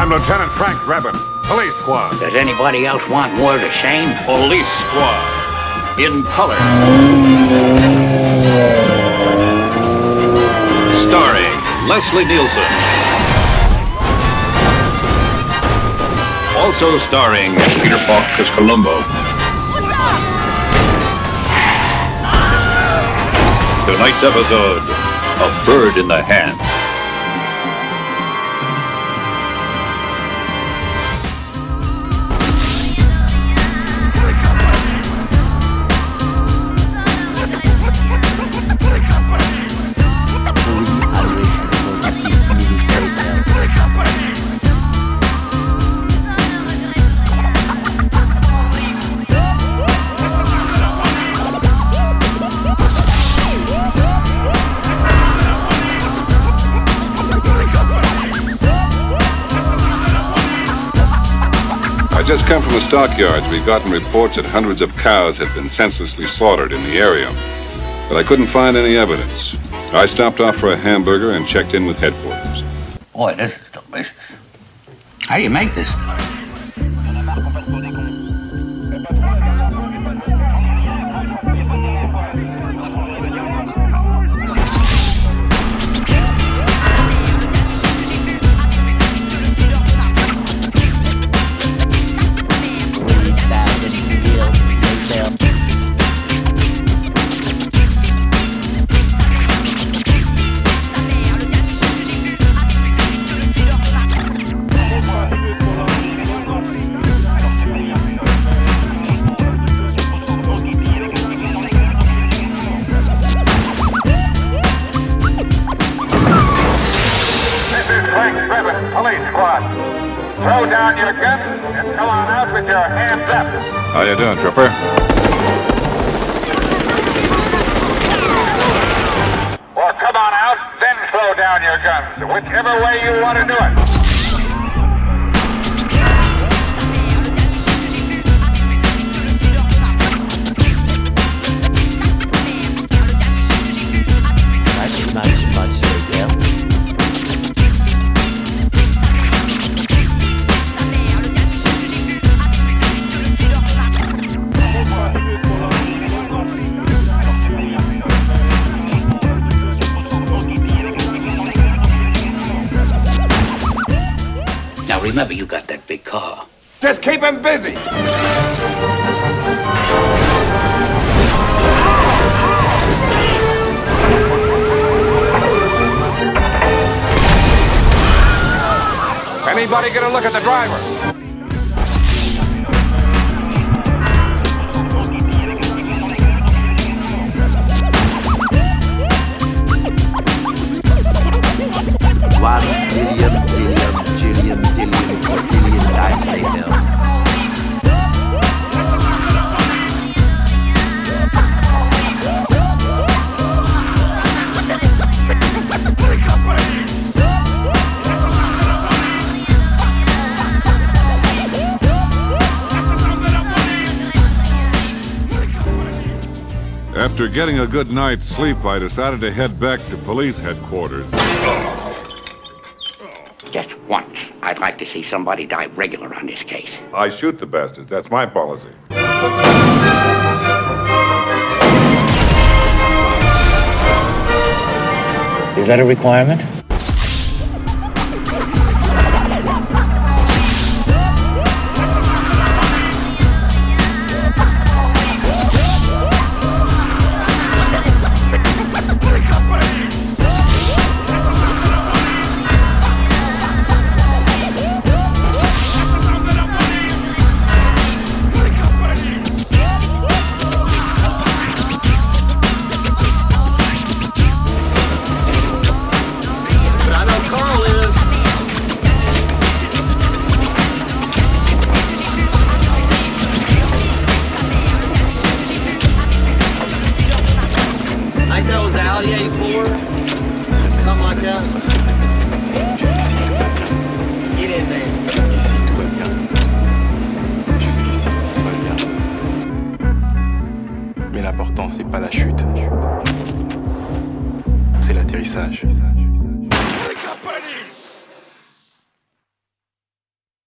I'm Lieutenant Frank Drebin, Police Squad. Does anybody else want more of the same? Police Squad. In color. Starring Leslie Nielsen. Also starring Peter Falk as Columbo. Tonight's episode, A Bird in the Hand. I just come from the stockyards. We've gotten reports that hundreds of cows had been senselessly slaughtered in the area, but I couldn't find any evidence. I stopped off for a hamburger and checked in with headquarters. Boy, this is delicious. How do you make this stuff? Police Squad. Throw down your guns and come on out with your hands up. How you doing, Trooper? Well, come on out, then throw down your guns, whichever way you want to do it. Remember, you got that big car. Just keep him busy. Anybody get a look at the driver? After getting a good night's sleep, I decided to head back to police headquarters. Just once, I'd like to see somebody die regular on this case. I shoot the bastards. That's my policy. Is that a requirement? Something like that. Jusqu'ici, tout va bien. Get in there. Jusqu'ici, tout va bien. Jusqu'ici, tout va bien. Mais l'important, c'est pas la chute. C'est l'atterrissage.